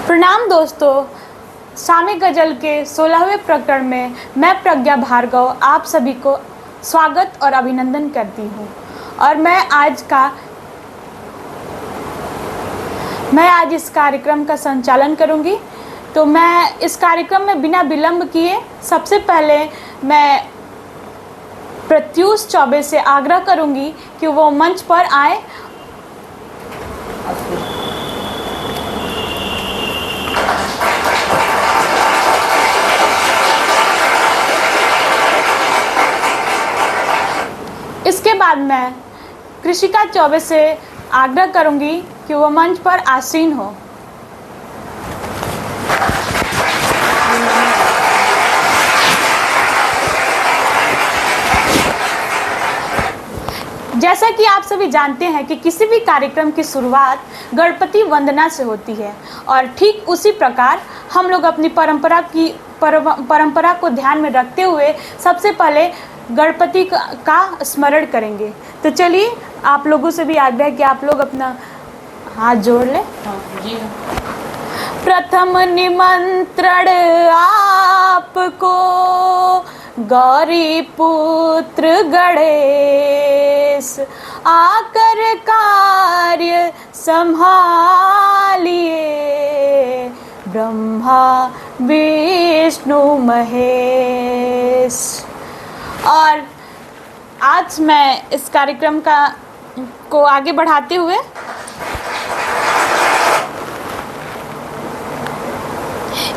प्रणाम दोस्तों, सामी गजल के 16वें प्रकरण में मैं प्रज्ञा भार्गव आप सभी को स्वागत और अभिनंदन करती हूँ। और मैं आज इस कार्यक्रम का संचालन करूँगी। तो मैं इस कार्यक्रम में बिना विलंब किए सबसे पहले मैं प्रत्यूष चौबे से आग्रह करूँगी कि वो मंच पर आए। इसके बाद मैं कृषिका चौबे से आग्रह करूंगी कि वो मंच पर आसीन हो। जैसा कि आप सभी जानते हैं कि किसी भी कार्यक्रम की शुरुआत गणपति वंदना से होती है और ठीक उसी प्रकार हम लोग अपनी परंपरा को ध्यान में रखते हुए सबसे पहले गणपति का स्मरण करेंगे। तो चलिए, आप लोगों से भी आग्रह कि आप लोग अपना हाथ जोड़ लें। जी। प्रथम निमंत्रण आपको गौरी पुत्र गणेश, आकर कार्य संभालिए ब्रह्मा विष्णु महेश। और आज मैं इस कार्यक्रम को आगे बढ़ाते हुए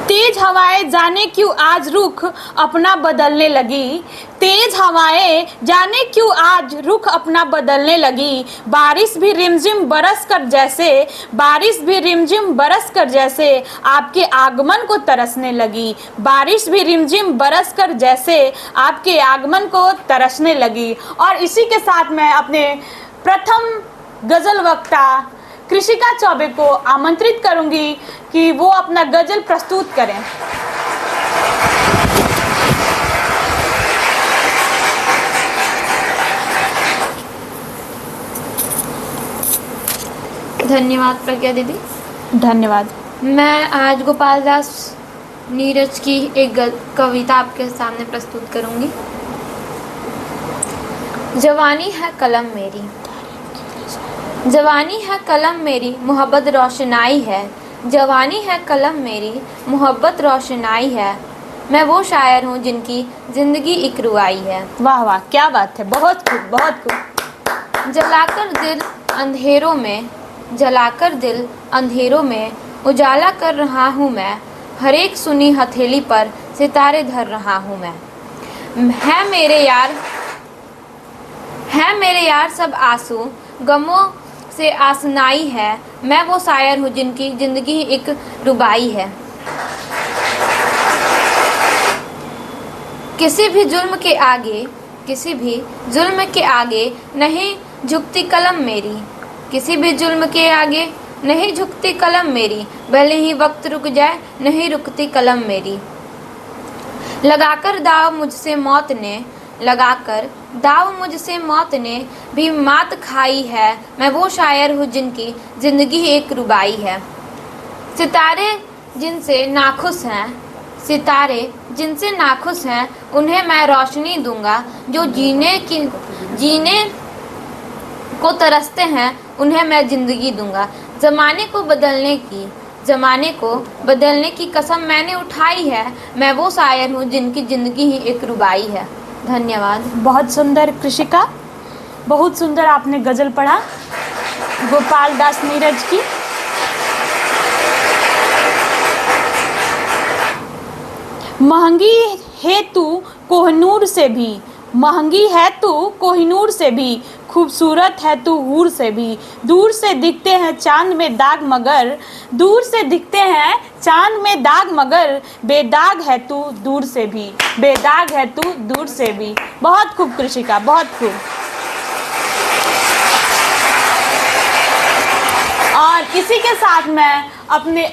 तेज हवाएं जाने क्यों आज रुख अपना बदलने लगी, तेज हवाएं जाने क्यों आज रुख अपना बदलने लगी। बारिश भी रिमझिम बरस कर जैसे आपके आगमन को तरसने लगी। बारिश भी रिमझिम बरस कर जैसे आपके आगमन को तरसने लगी। और इसी के साथ मैं अपने प्रथम गजल वक्ता कृषिका चौबे को आमंत्रित करूंगी कि वो अपना गजल प्रस्तुत करें। धन्यवाद प्रज्ञा दीदी। धन्यवाद। मैं आज गोपाल दास नीरज की एक कविता आपके सामने प्रस्तुत करूंगी। जवानी है कलम मेरी, जवानी है कलम मेरी, मोहब्बत रोशनाई है। जवानी है कलम मेरी, मोहब्बत रोशनाई है। मैं वो शायर हूँ जिनकी जिंदगी एक रुआई है। वाह वाह, क्या बात है, बहुत खूब, बहुत खूब। जलाकर दिल अंधेरों में, जलाकर दिल अंधेरों में उजाला कर रहा हूँ मैं। हर एक सुनी हथेली पर सितारे धर रहा हूँ मैं। है मेरे यार सब आंसू गमों से आसनाई है। मैं वो शायर हूँ जिनकी जिंदगी एक रुबाई है। किसी भी जुल्म के आगे नहीं झुकती कलम मेरी, किसी भी जुल्म के आगे नहीं झुकती कलम मेरी। भले ही वक्त रुक जाए नहीं रुकती कलम मेरी। लगाकर दाव मुझसे मौत ने भी मात खाई है। मैं वो शायर हूँ जिनकी जिंदगी एक रुबाई है। सितारे जिनसे नाखुश हैं उन्हें मैं रोशनी दूंगा। जो जीने को तरसते हैं उन्हें मैं जिंदगी दूंगा। जमाने को बदलने की कसम मैंने उठाई है। मैं वो शायर हूँ जिनकी जिंदगी ही एक रुबाई है। धन्यवाद। बहुत सुंदर कृषिका, बहुत सुंदर आपने गजल पढ़ा गोपाल दास नीरज की। महंगी है तू कोहिनूर से भी, खूबसूरत है तू हूर से भी। दूर से दिखते हैं चांद में दाग मगर बेदाग है तू दूर से भी। बहुत खूब कृषिका, बहुत खूब। और इसी के साथ मैं अपने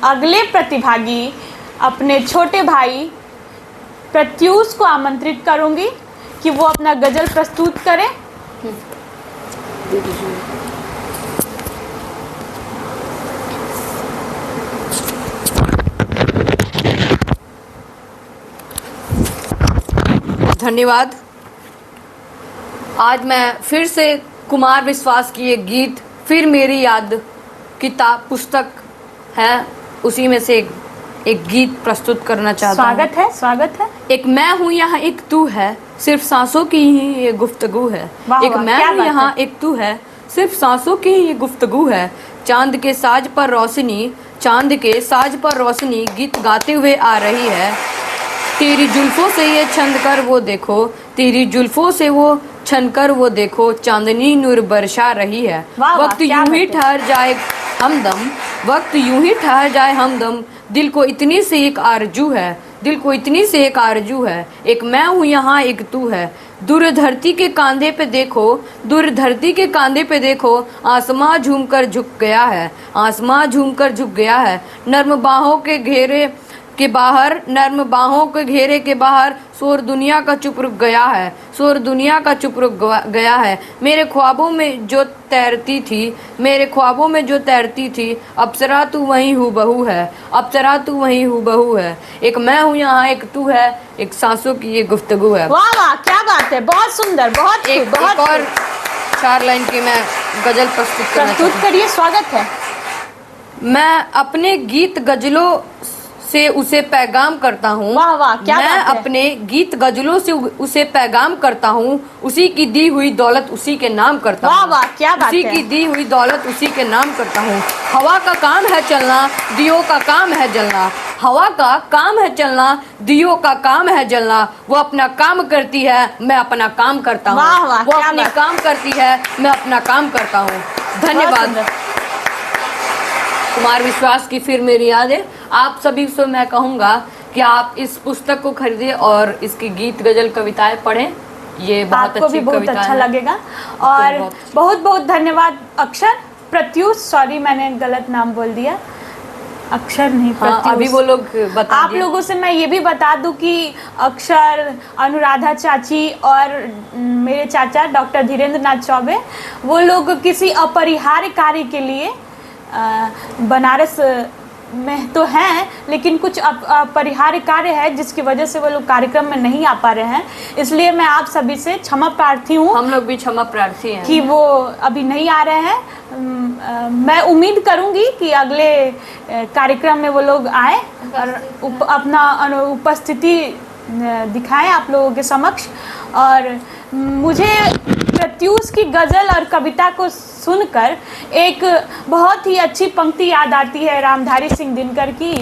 अगले प्रतिभागी अपने छोटे भाई प्रत्यूष को आमंत्रित करूंगी कि वो अपना गजल प्रस्तुत करें। धन्यवाद। आज मैं फिर से कुमार विश्वास की एक गीत फिर मेरी याद किताब पुस्तक है, उसी में से एक गीत प्रस्तुत करना चाहता हूँ। स्वागत है, स्वागत है। एक मैं हूँ यहाँ एक तू है, सिर्फ सांसों की ही ये गुफ्तगू है। वाह एक वाह, मैं क्या हूँ बात यहाँ है। एक तू है, सिर्फ सांसों की ही ये गुफ्तगू है। चांद के साज पर रोशनी, चांद के साज पर रोशनी गीत गाते हुए आ रही है। तेरी जुल्फों से ये छंद कर वो देखो, तेरी जुल्फों से वो छन कर वो देखो, चांदनी नूर बरसा रही है। वाह वाह, वक्त क्या यूं ही बात है। ठहर जाए हमदम, वक्त यूं ही ठहर जाए हमदम, दिल को इतनी सी एक आरजू है, दिल को इतनी सी एक आरजू है। एक मैं हूँ यहाँ एक तू है, दूर धरती के कांधे पे देखो, दूर धरती के कांधे पे देखो, आसमां झूम कर झुक गया है, आसमां झूम कर झुक गया है। नर्म बाहों के घेरे के बाहर, नर्म बाहों के घेरे के बाहर शोर दुनिया का चुप रुक गया है, शोर दुनिया का चुप रुक गया है। मेरे ख्वाबों में जो तैरती थी, मेरे ख्वाबों में जो तैरती थी, अप्सरा तू वहीं हूबहू है, अप्सरा तू वहीं हूबहू है। एक मैं हूँ यहाँ एक तू है, एक सांसों की ये गुफ्तगू है। वाह वाह, क्या बात है, बहुत सुंदर, बहुत खूब, एक बहुत और 4 लाइन की मैं गजल प्रस्तुत करना चाहती प्रस्तुत करिए, स्वागत है। हूँ। मैं अपने गीत गजलों से उसे पैगाम करता हूँ, वाह वाह, क्या मैं बात है। अपने गीत गजलों से उसे पैगाम करता हूँ, उसी की दी हुई दौलत उसी के नाम करता हूँ। वाह वाह, क्या बात उसी है। की दी हुई दौलत उसी के नाम करता हूँ। हवा का काम है चलना, दियों का काम है जलना, हवा का काम है चलना, दियों का काम है जलना। वो अपना काम करती है, मैं अपना काम करता हूँ। वाह वाह, वो क्या अपनी बात। काम करती है, मैं अपना काम करता हूँ। बहुत धन्यवाद। सुंदर। कुमार विश्वास की फिर मेरी याद है। आप सभी से मैं कहूँगा कि आप इस पुस्तक को खरीदें और इसकी गीत गजल कविताएं पढ़ें। ये बहुत आपको भी अच्छी बहुत कविताएं अच्छा हैं। लगेगा। और बहुत- बहुत बहुत धन्यवाद अक्षर, प्रत्यूष, सॉरी मैंने गलत नाम बोल दिया, अक्षर नहीं हाँ, प्रत्यूष। अभी वो लोग बता आप दिए। लोगों से मैं ये भी बता दूं कि अक्षर, अनुराधा चाची और मेरे चाचा डॉक्टर धीरेन्द्र नाथ चौबे, वो लोग किसी अपरिहार्य कार्य के लिए बनारस में तो हैं, लेकिन कुछ अपरिहार्य कार्य है जिसकी वजह से वो लोग कार्यक्रम में नहीं आ पा रहे हैं। इसलिए मैं आप सभी से क्षमा प्रार्थी हूँ हम लोग भी क्षमा प्रार्थी हैं कि वो अभी नहीं आ रहे हैं। मैं उम्मीद करूंगी कि अगले कार्यक्रम में वो लोग आए और अपना उपस्थिति दिखाएं आप लोगों के समक्ष। और मुझे प्रत्यूष की गज़ल और कविता को सुनकर एक बहुत ही अच्छी पंक्ति याद आती है रामधारी सिंह दिनकर की,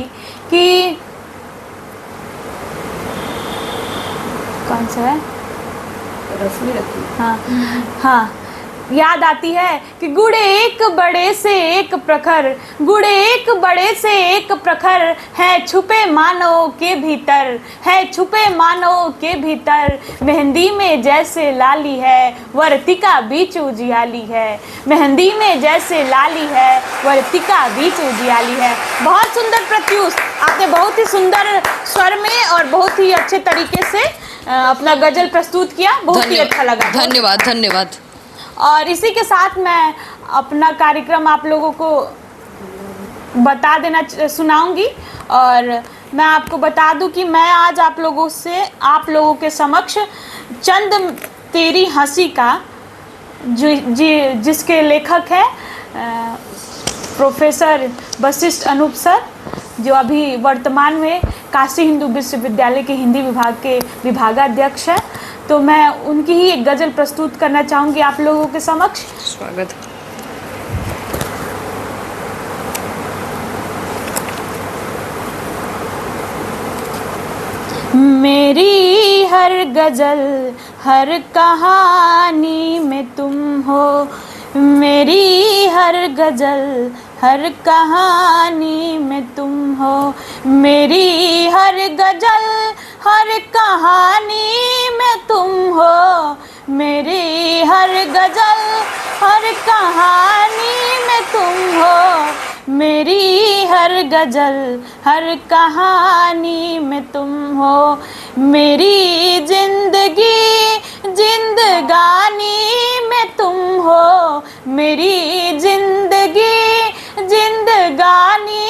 कि कौन सा है, रस्मी रखी। हाँ हाँ, याद आती है कि गुड़े एक बड़े से एक प्रखर, गुड़े एक बड़े से एक प्रखर, है छुपे मानव के भीतर, है छुपे मानव के भीतर। मेहंदी में जैसे लाली है, वर्तिका बीच उजियाली है, मेहंदी में जैसे लाली है, वर्तिका बीच उजियाली है। बहुत सुंदर प्रत्यूष, आपने बहुत ही सुंदर स्वर में और बहुत ही अच्छे तरीके से अपना गजल प्रस्तुत किया, बहुत ही अच्छा लगा। धन्यवाद धन्यवाद। और इसी के साथ मैं अपना कार्यक्रम आप लोगों को बता देना सुनाऊंगी। और मैं आपको बता दूं कि मैं आज आप लोगों के समक्ष चंद तेरी हंसी का जिसके लेखक है प्रोफेसर वशिष्ठ अनूप सर, जो अभी वर्तमान में काशी हिंदू विश्वविद्यालय के हिंदी विभाग के विभागाध्यक्ष हैं। तो मैं उनकी ही एक गज़ल प्रस्तुत करना चाहूँगी आप लोगों के समक्ष। स्वागत। मेरी हर गज़ल हर कहानी में तुम हो, मेरी हर गज़ल हर कहानी में तुम हो, मेरी हर गज़ल हर कहानी में तुम हो, मेरी हर गज़ल हर कहानी में तुम हो, मेरी हर गज़ल हर कहानी में तुम हो, मेरी जिंदगी जिंदगानी में तुम हो, मेरी जिंदगी जिंदगानी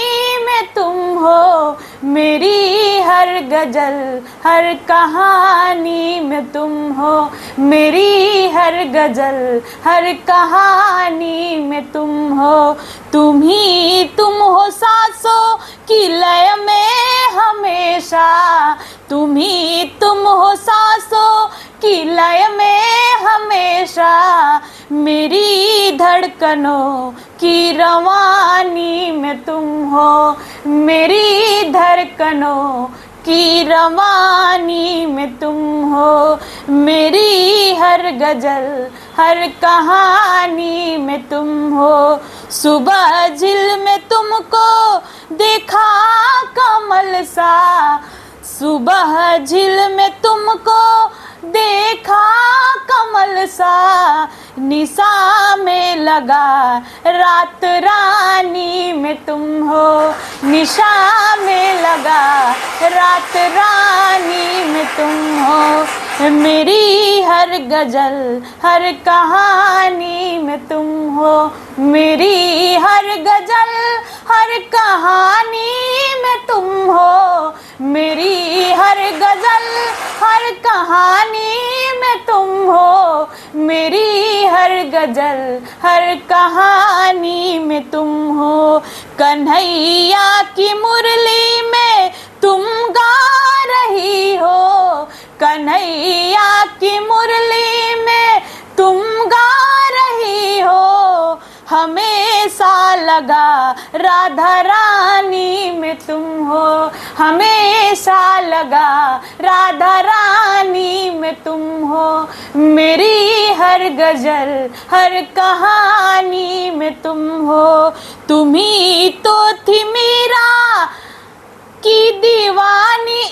में तुम हो, मेरी हर हर गजल हर कहानी में तुम हो, मेरी हर गजल हर कहानी में तुम हो। तुम ही तुम हो सांसों की लय में हमेशा, तुम ही तुम हो सांसों की लय में हमेशा, मेरी धड़कनों की रवानी में तुम हो, मेरी धड़कनों की रवानी में तुम हो। मेरी हर गजल हर कहानी में तुम हो। सुबह झिल में तुमको देखा कमल सा, सुबह झिल में तुमको देखा कमल सा, निशा में लगा रात रानी में तुम हो, निशा में लगा रात रानी में तुम हो। मेरी हर गजल हर कहानी में तुम हो, मेरी हर गजल हर कहानी में तुम हो, मेरी हर गजल हर कहानी में तुम हो, मेरी हर गजल हर कहानी में तुम हो। कन्हैया की मुरली में तुम गा रही हो, कन्हैया की मुरली में तुम गा रही हो, हमेशा लगा राधा रानी में तुम हो, हमेशा लगा राधा रानी में तुम हो। मेरी हर गजल हर कहानी में तुम हो। तुम ही तो थी मीरा की दीवानी,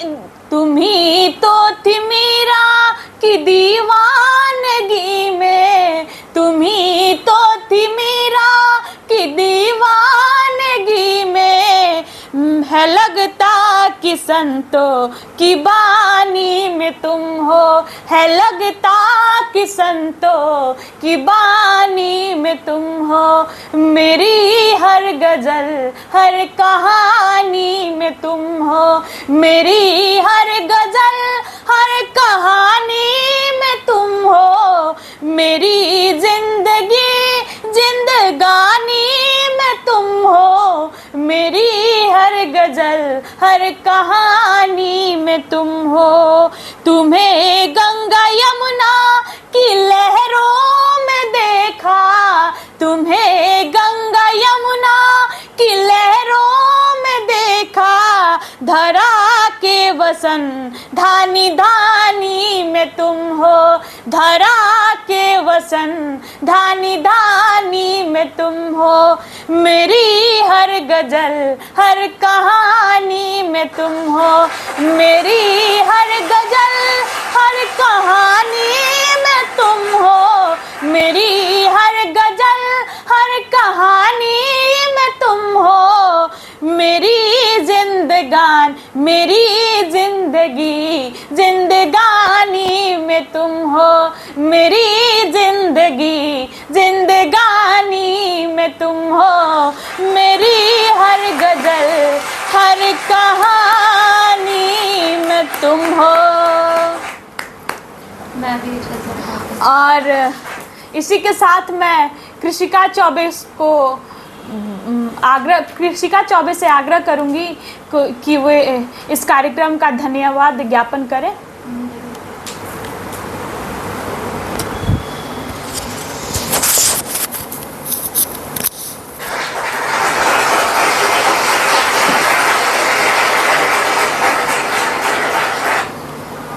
तुम ही तो थी मीरा की दीवानगी में, तुम ही तो थी मीरा की दीवानगी में, है लगता कि संतों की बानी में तुम हो, है लगता कि संतों की बानी में तुम हो। मेरी हर गजल हर कहानी में तुम हो, मेरी हर गजल हर कहानी में तुम हो, मेरी जिंदगी जिंदगानी में तुम हो, मेरी हर गजल हर कहानी में तुम हो। तुम्हें गंगा यमुना की लहरों में देखा, तुम्हें गंगा यमुना की लहरों में देखा, धरा के वसन धानी धानी में तुम हो, धरा के वसन धानी धानी में तुम हो। मेरी हर गजल हर कहानी में तुम हो, मेरी हर गजल हर कहानी में तुम हो, मेरी हर गजल हर कहानी में तुम हो। मेरी जिंदगान मेरी जिंदगी जिंदगानी में तुम हो, मेरी जिंदगी जिंदगानी में तुम हो। मेरी हर गजल हर कहानी में तुम हो। मैं भी और इसी के साथ मैं कृषिका चौबे को कृषिका चौबे से आग्रह करूंगी कि वे इस कार्यक्रम का धन्यवाद ज्ञापन करें।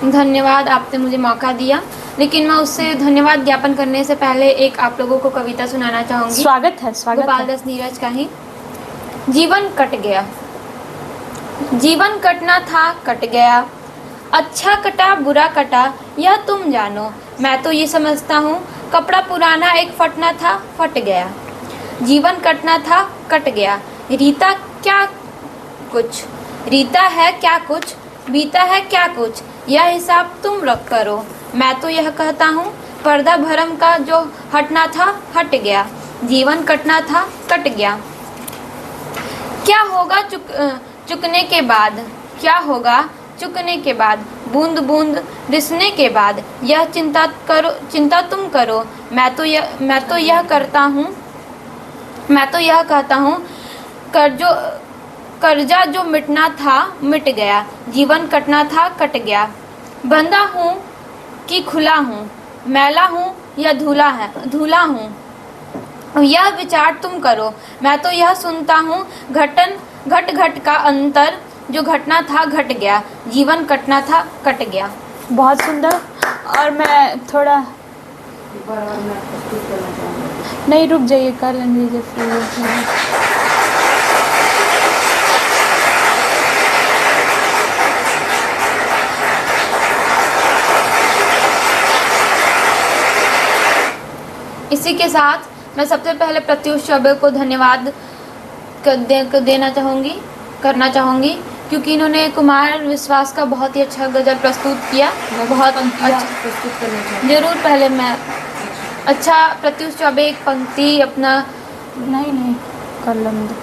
धन्यवाद, आपने मुझे मौका दिया, लेकिन मैं उससे धन्यवाद ज्ञापन करने से पहले एक आप लोगों को कविता सुनाना चाहूंगी। स्वागत है, स्वागत गोपाल है। दास नीरज का ही। जीवन कट गया, जीवन कटना था कट गया, अच्छा कटा बुरा कटा यह तुम जानो, मैं तो ये समझता हूँ कपड़ा पुराना एक फटना था फट गया। जीवन कटना था कट गया, रीता क्या कुछ, रीता है क्या कुछ, बीता है क्या कुछ, यह हिसाब तुम रख करो, मैं तो यह कहता हूँ पर्दा भरम का जो हटना था हट गया, जीवन कटना था कट गया। क्या होगा चुकने के बाद, क्या होगा चुकने के बाद, बूंद बूंद रिसने के बाद, यह चिंता तुम करो, मैं तो यह कहता हूँ, कर्जा जो मिटना था मिट गया, जीवन कटना था कट गया। बंधा हूँ कि खुला हूँ, मैला हूँ या धूला हूँ, यह विचार तुम करो, मैं तो यह सुनता हूँ, घट का अंतर, जो घटना था घट गया, जीवन कटना था कट गया। बहुत सुंदर। और मैं थोड़ा नहीं, रुक जाइए, कर लीजिए फिर। इसी के साथ मैं सबसे पहले प्रत्युष चौबे को धन्यवाद करना चाहूँगी क्योंकि इन्होंने कुमार विश्वास का बहुत ही अच्छा गज़ल प्रस्तुत किया। बहुत अच्छा प्रस्तुत करना चाहूँगी। जरूर, पहले मैं अच्छा प्रत्युष चौबे एक पंक्ति अपना नहीं कर लेंगे।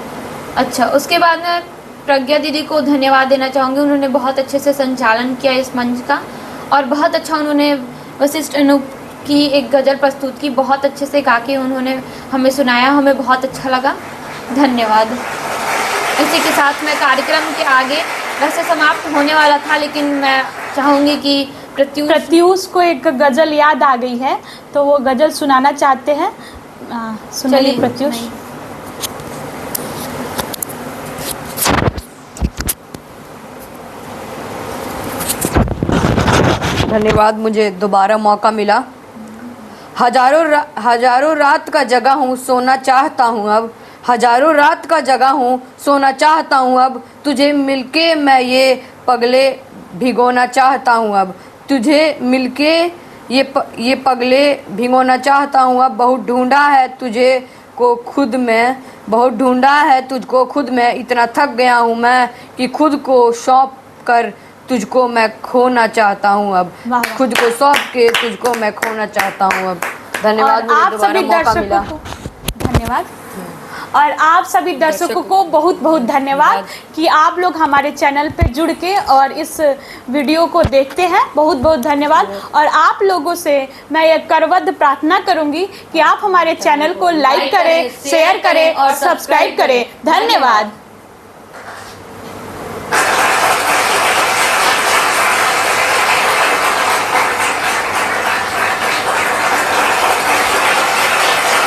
अच्छा, उसके बाद मैं प्रज्ञा दीदी को धन्यवाद देना चाहूँगी। उन्होंने बहुत अच्छे से संचालन किया इस मंच का और बहुत अच्छा उन्होंने वशिष्ठ अनूप की एक गज़ल प्रस्तुत की, बहुत अच्छे से गा के उन्होंने हमें सुनाया, हमें बहुत अच्छा लगा। धन्यवाद। इसी के साथ मैं कार्यक्रम के आगे वैसे समाप्त होने वाला था, लेकिन मैं चाहूँगी कि प्रत्युष को एक गज़ल याद आ गई है, तो वो गज़ल सुनाना चाहते हैं। सुनिए प्रत्युष। धन्यवाद, मुझे दोबारा मौका मिला। हजारों रात का जगा हूँ, सोना चाहता हूँ अब, हजारों रात का जगा हूँ, सोना चाहता हूँ अब, तुझे मिलके मैं ये पगले भिगोना चाहता हूँ अब, तुझे मिलके ये पगले भिगोना चाहता हूँ अब। बहुत ढूंढा है तुझे को खुद में, बहुत ढूंढा है तुझको खुद में, इतना थक गया हूँ मैं कि खुद को सौंप कर तुझको मैं खोना चाहता हूँ अब, खुद को सौंप के तुझको मैं खोना चाहता हूँ अब। धन्यवाद, मुझे दोबारा मौका मिला। धन्यवाद। और आप सभी दर्शकों को बहुत बहुत धन्यवाद कि आप लोग हमारे चैनल पे जुड़ के और इस वीडियो को देखते हैं। बहुत बहुत धन्यवाद। और आप लोगों से मैं ये करबद्ध प्रार्थना करूंगी कि आप हमारे चैनल को लाइक करें, शेयर करें और सब्सक्राइब करें। धन्यवाद।